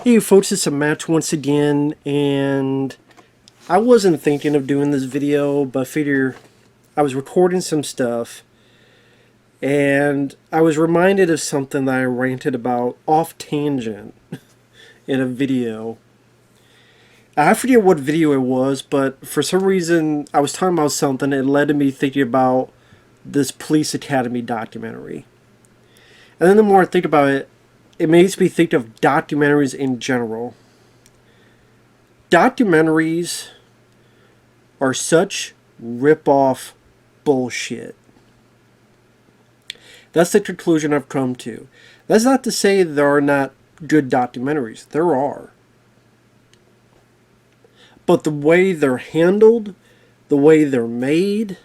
Hey folks, it's a Matt once again, and I wasn't thinking of doing this video, but figure I was recording some stuff, and I was reminded of something that I ranted about off tangent in a video. I forget what video it was, but for some reason I was talking about something that led to me thinking about this police academy documentary. And then the more I think about it, it makes me think of documentaries in general. Documentaries are such rip-off bullshit. That's the conclusion I've come to. That's not to say there are not good documentaries. There are. But the way they're handled, the way they're made,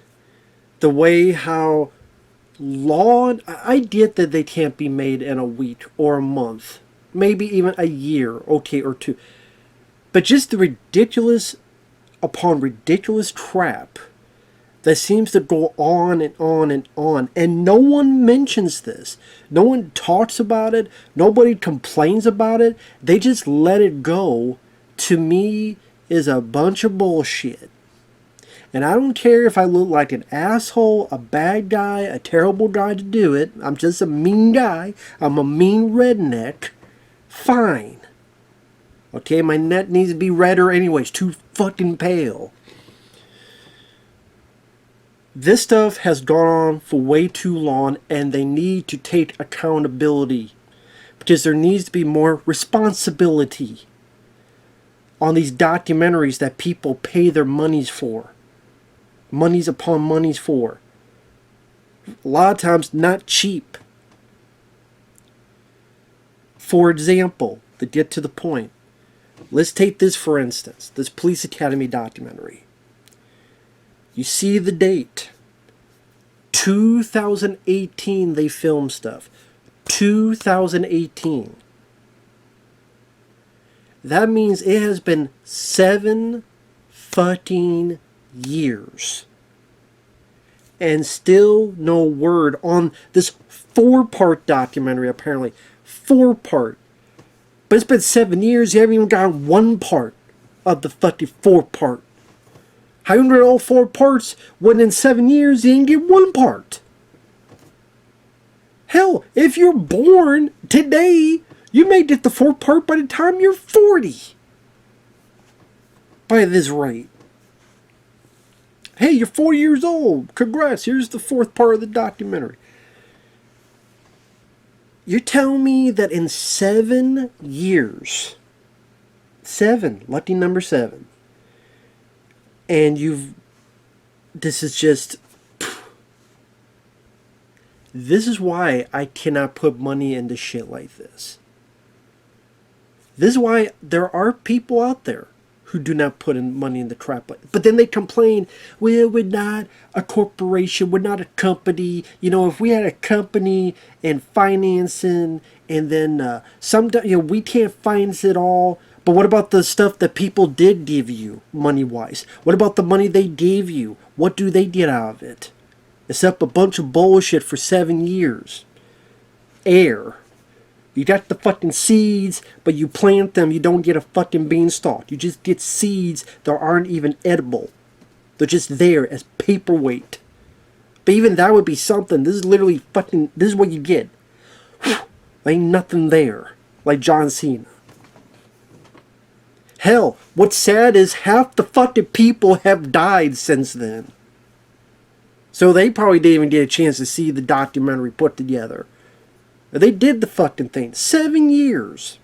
the way how I get that they can't be made in a week or a month, maybe even a year, okay, or two. But just the ridiculous upon ridiculous crap that seems to go on and on and on, and no one mentions this. No one talks about it. Nobody complains about it. They just let it go. To me, is a bunch of bullshit. And I don't care if I look like an asshole, a bad guy, a terrible guy to do it. I'm just a mean guy. I'm a mean redneck. Fine. Okay, my neck needs to be redder anyway. It's too fucking pale. This stuff has gone on for way too long, and they need to take accountability. Because there needs to be more responsibility on these documentaries that people pay their monies for. Monies upon monies for. A lot of times not cheap. For example, to get to the point, let's take this for instance, this Police Academy documentary. You see the date. 2018 they filmed stuff. 2018. That means it has been 7 fucking years. And still no word on this 4-part documentary, apparently. 4-part. But it's been 7 years, you haven't even got 1 part of the fucking 4-part. How you get all 4 parts when in 7 years you didn't get 1 part? Hell, if you're born today, you may get the 4th part by the time you're 40. By this rate. Hey, you're 40 years old. Congrats, here's the 4th part of the documentary. You're telling me that in 7 years, 7, lucky number 7, and this is just, this is why I cannot put money into shit like this. This is why there are people out there who do not put in money in the crap. But then they complain, well, we're not a corporation, we're not a company. You know, if we had a company and financing, and then sometimes, you know, we can't finance it all. But what about the stuff that people did give you, money-wise? What about the money they gave you? What do they get out of it? Except a bunch of bullshit for 7 years. Air. You got the fucking seeds, but you plant them, you don't get a fucking beanstalk. You just get seeds that aren't even edible. They're just there as paperweight. But even that would be something. This is literally fucking, this is what you get. Ain't nothing there. Like John Cena. Hell, what's sad is half the fucking people have died since then. So they probably didn't even get a chance to see the documentary put together. They did the fucking thing. 7 years.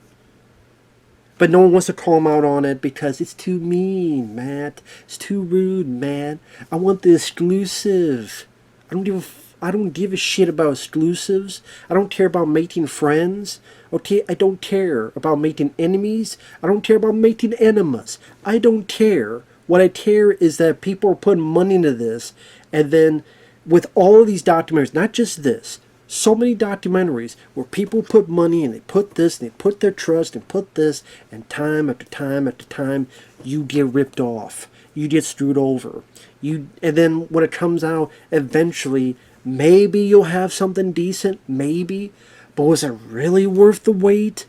But no one wants to call them out on it because it's too mean, Matt. It's too rude, man. I want the exclusive. I don't give a shit about exclusives. I don't care about making friends. Okay, I don't care about making enemies. I don't care about making enemas. I don't care. What I care is that people are putting money into this, and then with all of these documentaries, not just this, so many documentaries where people put money and they put this and they put their trust and put this, and time after time after time you get ripped off, you get screwed over, and then when it comes out eventually, maybe you'll have something decent, maybe, but was it really worth the wait?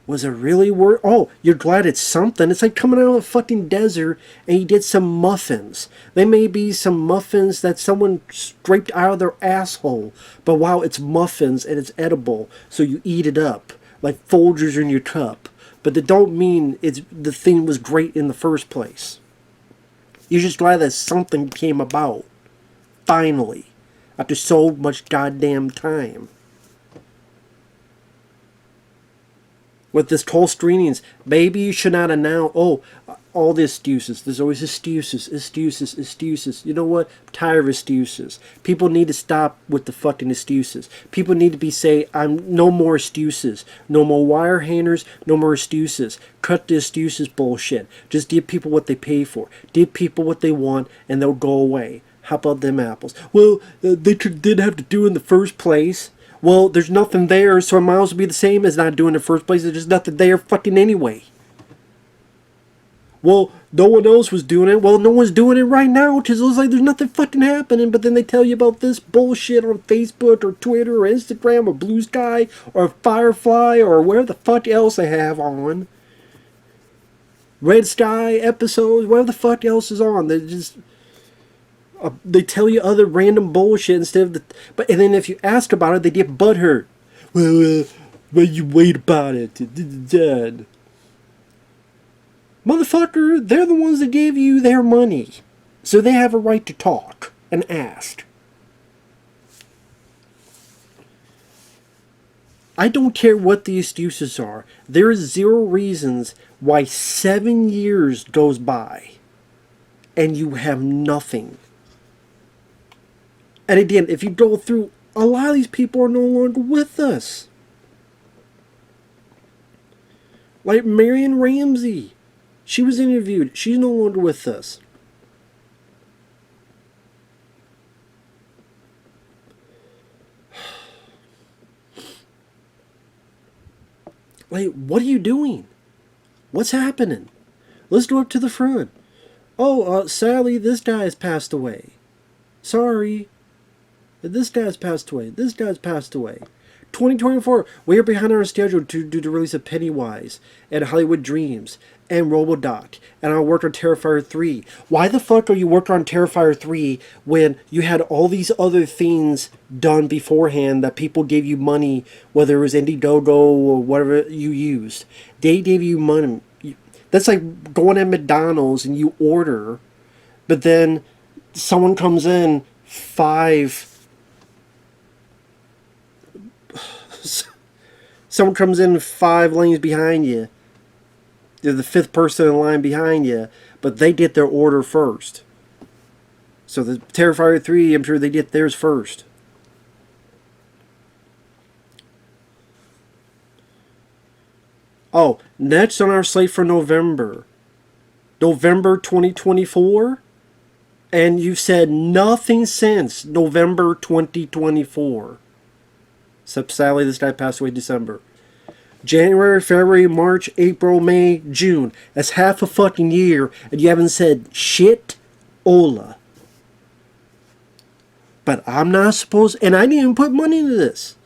Was it really worth? Oh, you're glad it's something. It's like coming out of the fucking desert and you did some muffins. They may be some muffins that someone scraped out of their asshole, but wow, it's muffins and it's edible, so you eat it up like Folgers in your cup. But that don't mean the thing was great in the first place. You're just glad that something came about, finally, after so much goddamn time. With this whole screenings, maybe you should not announce, all the excuses. There's always excuses. You know what? I'm tired of excuses. People need to stop with the fucking excuses. People need to be I'm no more excuses. No more wire hangers, no more excuses. Cut the excuses bullshit. Just give people what they pay for. Give people what they want and they'll go away. How about them apples? Well, they did have to do in the first place. Well, there's nothing there, so it might as well be the same as not doing it in the first place. There's just nothing there fucking anyway. Well, no one else was doing it. Well, no one's doing it right now because it looks like there's nothing fucking happening. But then they tell you about this bullshit on Facebook or Twitter or Instagram or Blue Sky or Firefly or where the fuck else they have on. Red Sky episodes, whatever the fuck else is on. They just... they tell you other random bullshit instead of and then if you ask about it, they get butthurt. Well, you wait about it. Motherfucker, they're the ones that gave you their money. So they have a right to talk and ask. I don't care what the excuses are. There is zero reasons why 7 years goes by and you have nothing. And again, if you go through, a lot of these people are no longer with us. Like Marion Ramsey. She was interviewed. She's no longer with us. Like, what are you doing? What's happening? Let's go up to the front. Oh, sadly, this guy has passed away. Sorry. This guy's passed away. This guy's passed away. 2024, we are behind our schedule due to the release of Pennywise and Hollywood Dreams and RoboDoc. And I worked on Terrifier 3. Why the fuck are you working on Terrifier 3 when you had all these other things done beforehand that people gave you money, whether it was Indiegogo or whatever you used? They gave you money. That's like going at McDonald's and you order, but then someone comes in Someone comes in 5 lanes behind you. They're the 5th person in line behind you, but they get their order first. So the Terrifier 3, I'm sure they get theirs first. Oh, next on our slate for November 2024. And you've said nothing since November 2024. Except sadly, this guy passed away in December. January, February, March, April, May, June. That's half a fucking year, and you haven't said shit, Ola. But I'm not supposed, and I didn't even put money into this.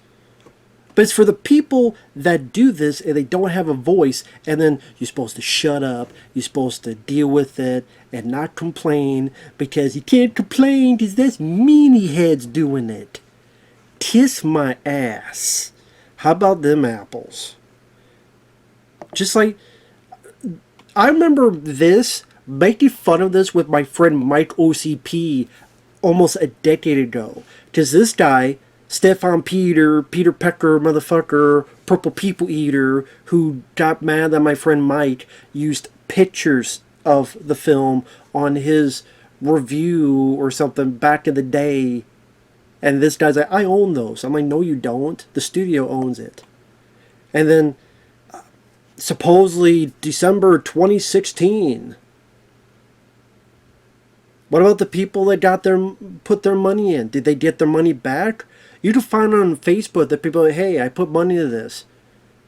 But it's for the people that do this and they don't have a voice, and then you're supposed to shut up, you're supposed to deal with it and not complain, because you can't complain because that's meanie heads doing it. Kiss my ass. How about them apples? Just like, I remember making fun of this with my friend Mike OCP almost a decade ago. Because this guy, Stefan Peter Pecker, motherfucker, Purple People Eater, who got mad that my friend Mike used pictures of the film on his review or something back in the day. And this guy's like, I own those. I'm like, no, you don't. The studio owns it. And then, supposedly, December 2016. What about the people that put their money in? Did they get their money back? You can find on Facebook that people are like, hey, I put money into this.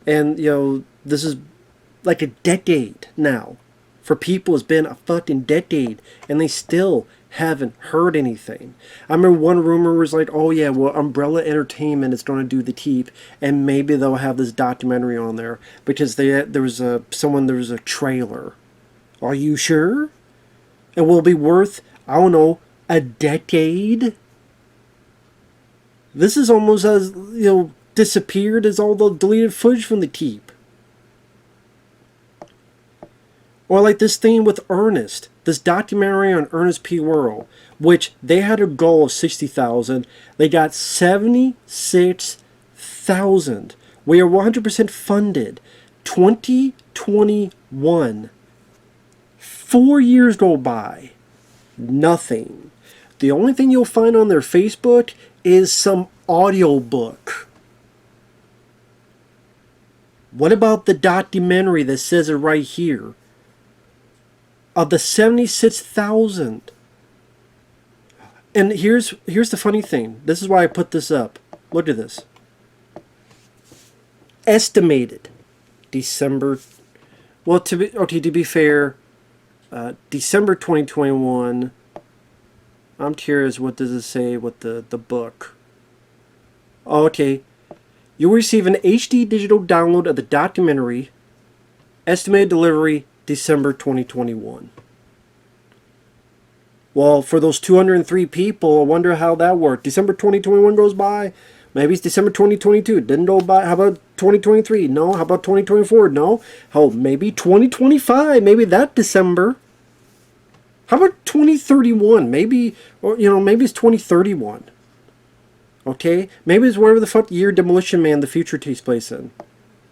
And, this is like a decade now. For people, it's been a fucking decade. And they still haven't heard anything. I remember one rumor was like, oh yeah, well, Umbrella Entertainment is going to do the Teep, and maybe they'll have this documentary on there because there was a trailer. Are you sure? It will be worth, I don't know, a decade? This is almost as, disappeared as all the deleted footage from the Teep. Or like this thing with Ernest, this documentary on Ernest P. which they had a goal of 60,000. They got 76,000. We are 100% funded. 2021. 4 years go by. Nothing. The only thing you'll find on their Facebook is some audiobook. What about the documentary that says it right here? Of the 76,000. And here's the funny thing. This is why I put this up. Look at this. Estimated December. Well, to be fair, December 2021. I'm curious, what does it say with the book? Oh, okay. You'll receive an HD digital download of the documentary. Estimated delivery December 2021. Well, for those 203 people, I wonder how that worked. December 2021 goes by. Maybe it's December 2022. Didn't go by. How about 2023? No. How about 2024? No. Oh, maybe 2025. Maybe that December. How about 2031? Maybe, or maybe it's 2031. Okay? Maybe it's wherever the fuck year Demolition Man the future takes place in.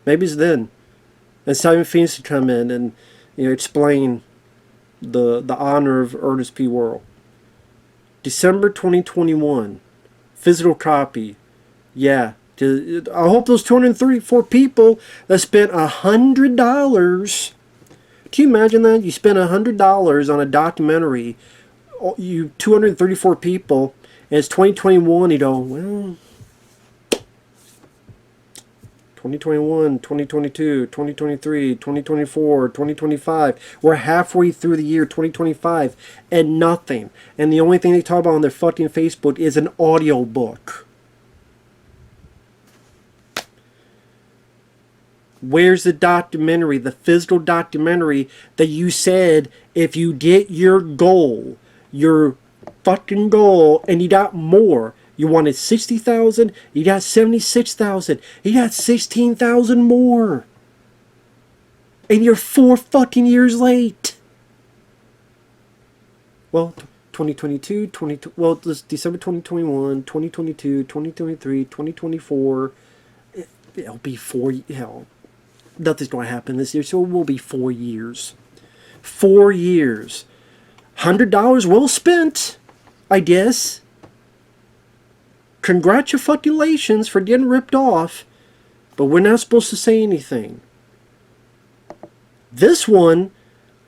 Maybe it's then. And Simon Phoenix to come in and explain the honor of Ernest P. December 2021. Physical copy. Yeah. I hope those 234 people that spent $100. Can you imagine that? You spent $100 on a documentary. You 234 people. And it's 2021. You go, well, 2021, 2022, 2023, 2024, 2025. We're halfway through the year 2025 and nothing. And the only thing they talk about on their fucking Facebook is an audio book. Where's the documentary, the physical documentary that you said if you get your goal, your fucking goal, and you got more, you wanted 60,000, you got 76,000, you got 16,000 more. And you're 4 fucking years late. Well, 2022, well, this December 2021, 2022, 2023, 2024, it'll be 4, nothing's going to happen this year, so it will be 4 years. 4 years. $100 well spent, I guess. Congratulations for getting ripped off, but we're not supposed to say anything. This one,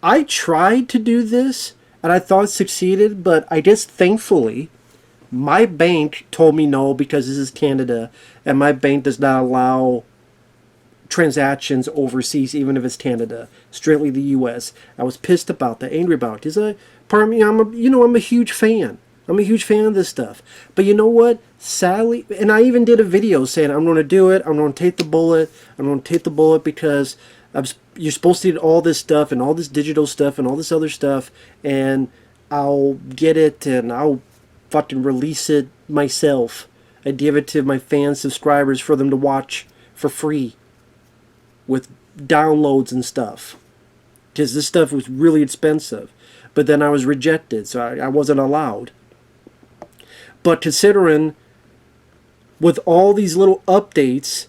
I tried to do this, and I thought it succeeded, but I guess thankfully, my bank told me no because this is Canada, and my bank does not allow transactions overseas, even if it's Canada, strictly the U.S. I was pissed about that, angry about it. Because part of me, I'm a huge fan. I'm a huge fan of this stuff. But you know what? Sadly, and I even did a video saying I'm going to do it. I'm going to take the bullet. I'm going to take the bullet because you're supposed to get all this stuff and all this digital stuff and all this other stuff, and I'll get it and I'll fucking release it myself and give it to my fans, subscribers for them to watch for free with downloads and stuff. Because this stuff was really expensive. But then I was rejected, so I wasn't allowed. But considering with all these little updates,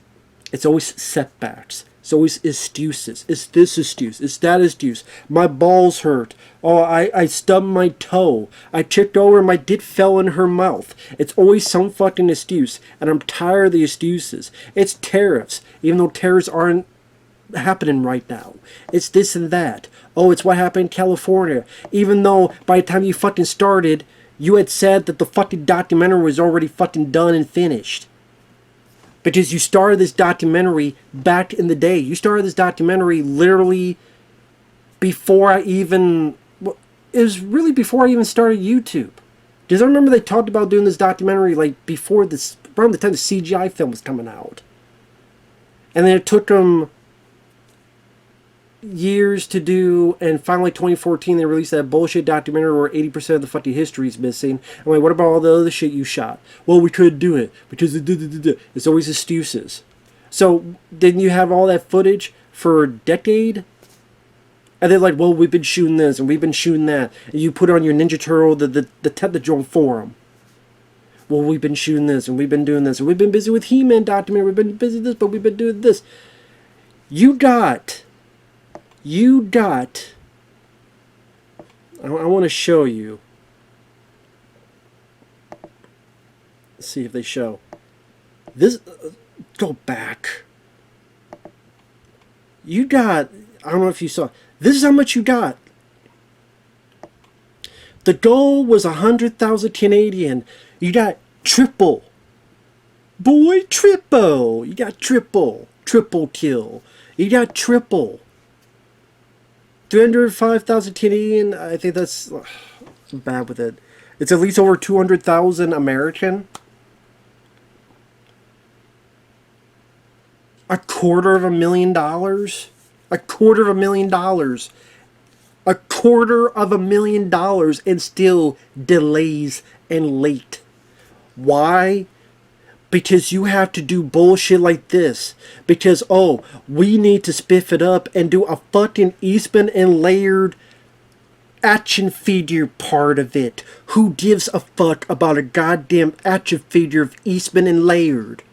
it's always setbacks. It's always excuses. It's this excuse. It's that excuse. My balls hurt. Oh, I stubbed my toe. I tripped over and my dick fell in her mouth. It's always some fucking excuse. And I'm tired of the excuses. It's tariffs. Even though tariffs aren't happening right now. It's this and that. Oh, it's what happened in California. Even though by the time you fucking started, you had said that the fucking documentary was already fucking done and finished. Because you started this documentary back in the day. You started this documentary literally before I even... it was really before I even started YouTube. Because I remember they talked about doing this documentary like before this, around the time the CGI film was coming out. And then it took them years to do, and finally 2014 they released that bullshit documentary where 80% of the fucking history is missing. I'm like, what about all the other shit you shot? Well, we couldn't do it because it's always excuses. So didn't you have all that footage for a decade? And they're like, well, we've been shooting this and we've been shooting that. And you put on your Ninja Turtle, the Technodrome forum. Well, we've been shooting this and we've been doing this. And we've been busy with He-Man documentary. We've been busy with this, but we've been doing this. You got... I want to show you. Let's see if they show. This... go back. You got... I don't know if you saw... This is how much you got. The goal was 100,000 Canadian. You got triple. Boy, triple. You got triple. Triple kill. You got triple. 305,000 Canadian. I think that's... I'm bad with it. It's at least over 200,000 American. $250,000. $250,000. $250,000 and still delays and late. Why? Because you have to do bullshit like this. Because, oh, we need to spiff it up and do a fucking Eastman and Laird action figure part of it. Who gives a fuck about a goddamn action figure of Eastman and Laird?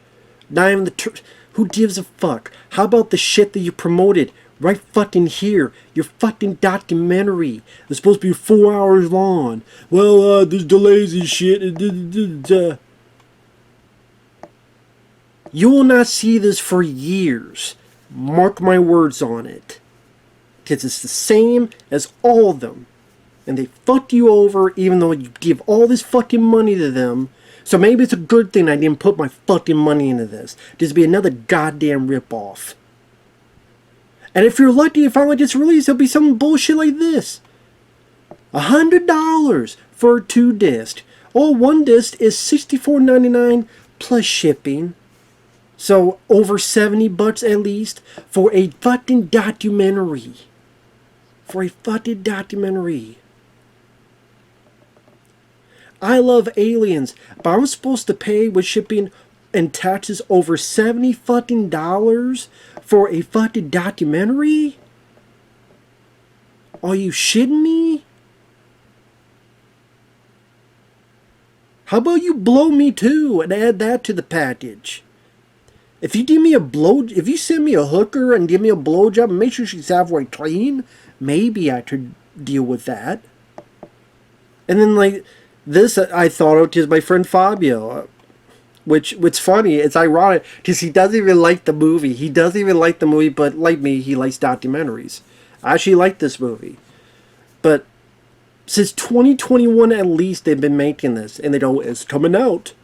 Not even the... Who gives a fuck? How about the shit that you promoted right fucking here? Your fucking documentary. It's supposed to be 4 hours long. Well, there's delays and shit. You will not see this for years. Mark my words on it. Because it's the same as all of them. And they fuck you over even though you give all this fucking money to them. So maybe it's a good thing I didn't put my fucking money into this. Just be another goddamn ripoff. And if you're lucky, if finally gets released, it'll be some bullshit like this. $100 for 2 discs. Oh, 1 disc is $64.99 plus shipping. So over $70 at least for a fucking documentary. For a fucking documentary. I love aliens, but I'm supposed to pay with shipping and taxes over $70 fucking dollars for a fucking documentary? Are you shitting me? How about you blow me too and add that to the package? If you give me if you send me a hooker and give me a blowjob and make sure she's halfway clean, maybe I could deal with that. And then like this, I thought of because my friend Fabio, which funny, it's ironic because he doesn't even like the movie. He doesn't even like the movie, but like me, he likes documentaries. I actually like this movie, but since 2021 at least they've been making this, and they go, it's coming out,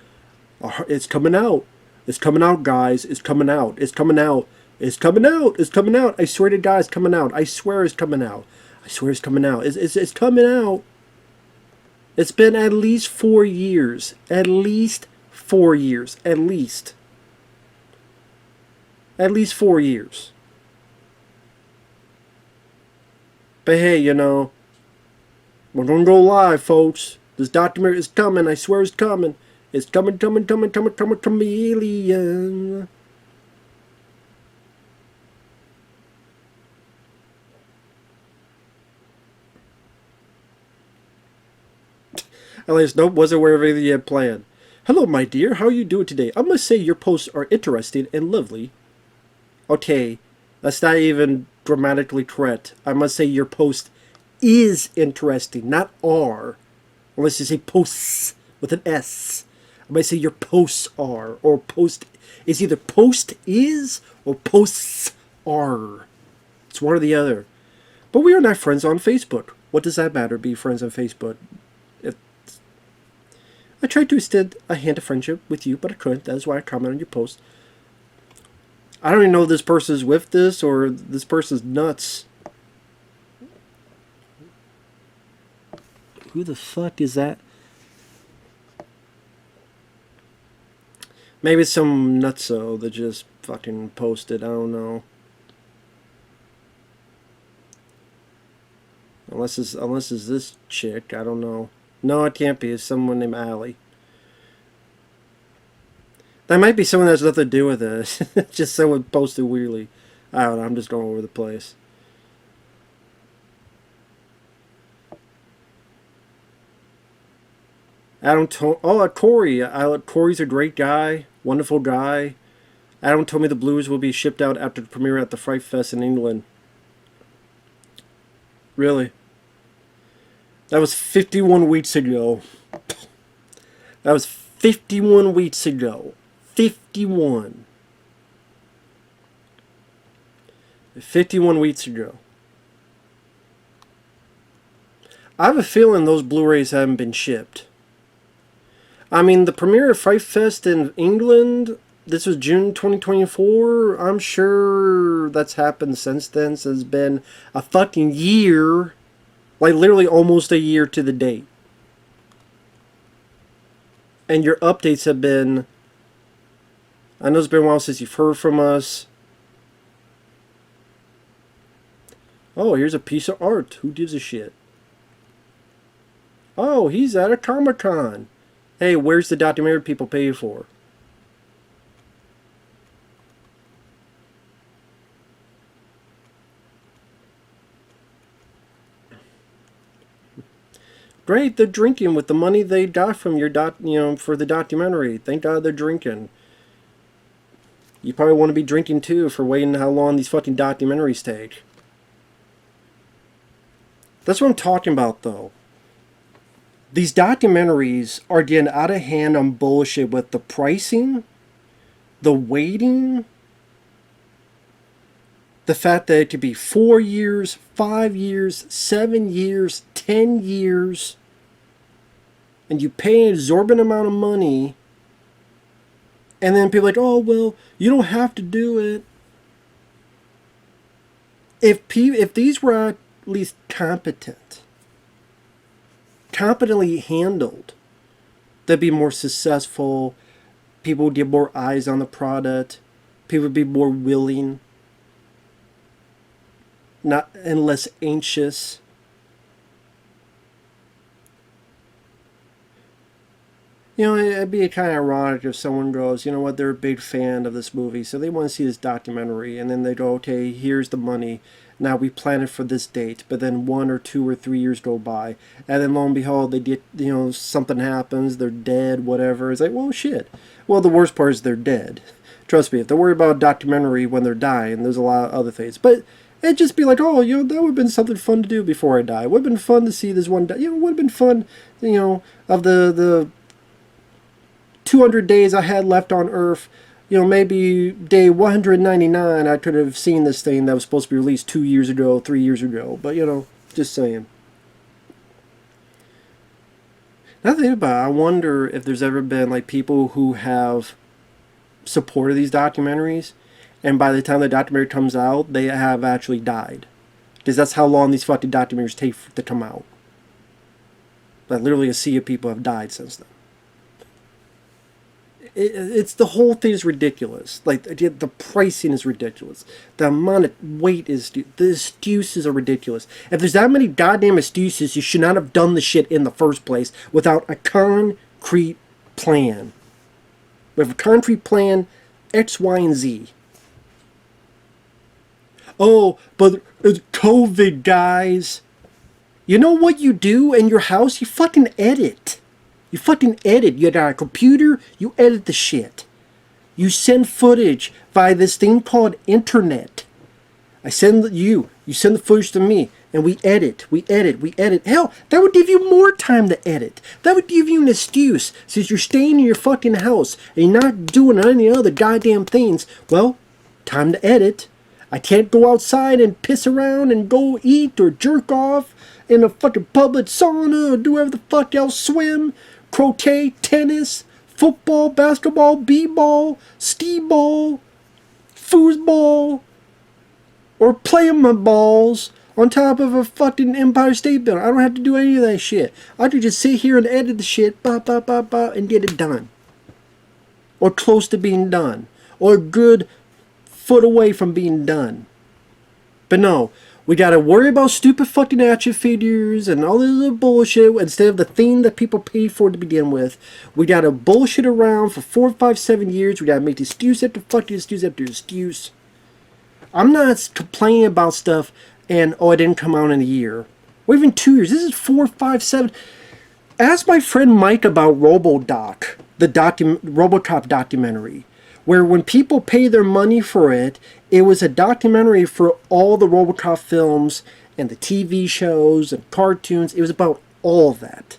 it's coming out, it's coming out, guys, it's coming out, it's coming out, it's coming out, it's coming out. I swear to God, it's coming out. I swear it's coming out. I swear it's coming out. It's coming out. It's been at least 4 years. At least 4 years. At least. At least 4 years. But hey, you know, we're gonna go live, folks. This documentary is coming. I swear it's coming. It's coming, chameleon. At least, nope, wasn't aware of anything you had planned. Hello, my dear. How are you doing today? I must say your posts are interesting and lovely. Okay, that's not even grammatically correct. I must say your post is interesting, not are. Unless you say posts with an S. I might say your posts are, or post is either post is or posts are. It's one or the other. But we are not friends on Facebook. What does that matter, be friends on Facebook? I tried to extend a hand of friendship with you, but I couldn't. That is why I commented on your post. I don't even know if this person's with this or this person's nuts. Who the fuck is that? Maybe it's some nutso that just fucking posted. I don't know. Unless it's this chick. I don't know. No, it can't be. It's someone named Allie. That might be someone that has nothing to do with it. Just someone posted weirdly. I don't know. I'm just going over the place. Corey. Corey's a great guy. Wonderful guy. Adam told me the Blues will be shipped out after the premiere at the Fright Fest in England. Really? That was 51 weeks ago. That was 51 weeks ago. 51. 51 weeks ago. I have a feeling those Blu-rays haven't been shipped. I mean, the premiere of Fright Fest in England, this was June 2024. I'm sure that's happened since then. So it's been a fucking year. Like, literally almost a year to the date. And your updates have been... I know it's been a while since you've heard from us. Oh, here's a piece of art. Who gives a shit? Oh, he's at a Comic-Con. Hey, where's the documentary people pay for? Great, they're drinking with the money they got from your for the documentary. Thank God they're drinking. You probably want to be drinking too for waiting how long these fucking documentaries take. That's what I'm talking about, though. These documentaries are getting out of hand on bullshit with the pricing, the waiting, the fact that it could be 4 years, 5 years, 7 years, 10 years, and you pay an exorbitant amount of money, and then people are like, oh, well, you don't have to do it. If these were at least competently handled, they'd be more successful. People would get more eyes on the product. People would be more willing, not and less anxious. You know, it'd be kind of ironic if someone goes, you know what, they're a big fan of this movie, so they want to see this documentary, and then they go, okay, here's the money. Now we plan it for this date, but then 1 or 2 or 3 years go by, and then lo and behold, they get, something happens, they're dead, whatever. It's like, well, shit. Well, the worst part is they're dead. Trust me, if they worry about a documentary when they're dying, there's a lot of other things. But it'd just be like, oh, that would have been something fun to do before I die. It would have been fun to see this one die. It would have been fun, of the 200 days I had left on Earth, maybe day 199 I could have seen this thing that was supposed to be released 2 years ago, 3 years ago. But, just saying. Now think about it, I wonder if there's ever been, like, people who have supported these documentaries, and by the time the documentary comes out, they have actually died. Because that's how long these fucking documentaries take to come out. Like, literally a sea of people have died since then. It's the whole thing is ridiculous. Like, the pricing is ridiculous. The amount of weight is... The excuses are ridiculous. If there's that many goddamn excuses, you should not have done the shit in the first place without a concrete plan. We have a concrete plan, X, Y, and Z. Oh, but it's COVID, guys. You know what you do in your house? You fucking edit. You fucking edit. You got a computer, you edit the shit. You send footage via this thing called internet. You send the footage to me, and we edit. Hell, that would give you more time to edit. That would give you an excuse, since you're staying in your fucking house, and you're not doing any other goddamn things. Well, time to edit. I can't go outside and piss around and go eat or jerk off in a fucking public sauna or do whatever the fuck else, swim, croquet, tennis, football, basketball, b-ball, skee-ball, foosball, or playing my balls, on top of a fucking Empire State Building. I don't have to do any of that shit. I could just sit here and edit the shit, and get it done. Or close to being done. Or a good foot away from being done. But no, we gotta worry about stupid fucking action figures and all this other bullshit instead of the thing that people paid for to begin with. We gotta bullshit around for 4, 5, 7 years. We gotta make excuse after fucking excuse after excuse. I'm not complaining about stuff and, oh, it didn't come out in a year. Or even 2 years. This is 4, 5, 7. Ask my friend Mike about RoboDoc, the RoboCop documentary, where when people pay their money for it, it was a documentary for all the RoboCop films and the TV shows and cartoons. It was about all of that.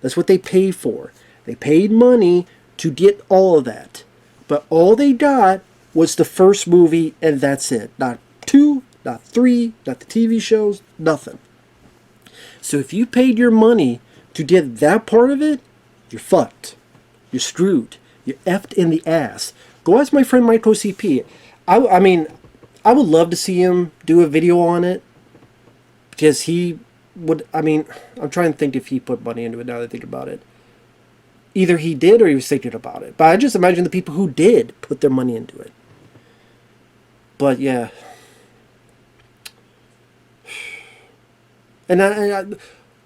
That's what they paid for. They paid money to get all of that. But all they got was the first movie, and that's it. Not 2, not 3, not the TV shows, nothing. So if you paid your money to get that part of it, you're fucked. You're screwed. You're effed in the ass. Go ask my friend Michael CP. I mean, I would love to see him do a video on it. Because he would, I mean, I'm trying to think if he put money into it now that I think about it. Either he did or he was thinking about it. But I just imagine the people who did put their money into it. But yeah. And I'm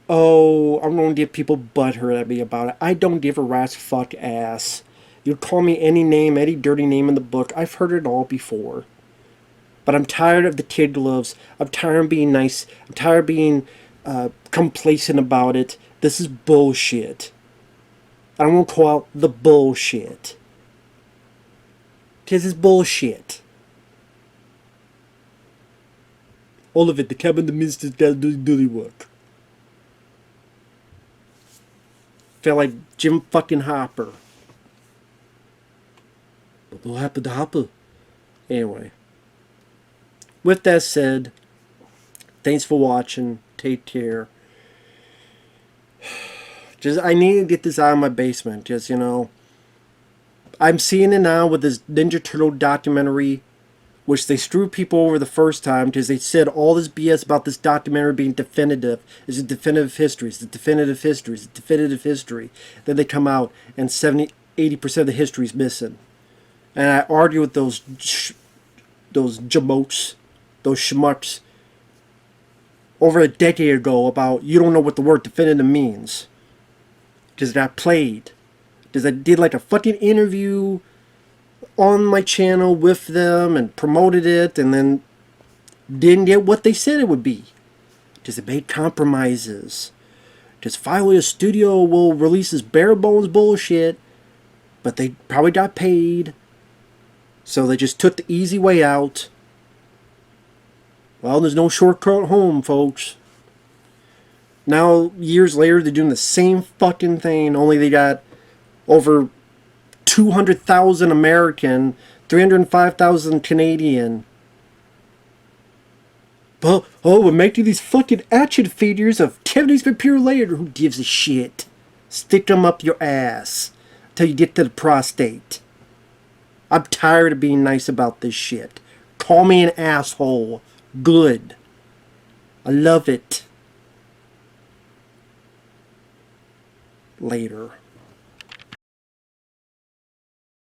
going to get people butthurt at me about it. I don't give a rat's fuck ass. You call me any name, any dirty name in the book. I've heard it all before. But I'm tired of the kid gloves. I'm tired of being nice. I'm tired of being complacent about it. This is bullshit. I don't want to call out the bullshit. Because it's bullshit. All of it. The cabin, the ministers, does dirty work. Felt like Jim fucking Hopper. What happened to Hopper? Anyway. With that said, thanks for watching. Take care. I need to get this out of my basement. Just, I'm seeing it now with this Ninja Turtle documentary, which they screwed people over the first time because they said all this BS about this documentary being definitive. It's a definitive history. It's a definitive history. It's a definitive history. Then they come out and 70, 80% of the history is missing. And I argue with those jamotes, those schmucks, over a decade ago about you don't know what the word definitive means. Because I played. Because I did like a fucking interview on my channel with them and promoted it and then didn't get what they said it would be. Because they made compromises. Because finally a studio will release this bare bones bullshit, but they probably got paid. So they just took the easy way out. Well, there's no shortcut home, folks. Now, years later, they're doing the same fucking thing, only they got over 200,000 American, 305,000 Canadian. But, we're making these fucking action figures of Kevin Pure later. Who gives a shit? Stick them up your ass till you get to the prostate. I'm tired of being nice about this shit. Call me an asshole. Good. I love it. Later.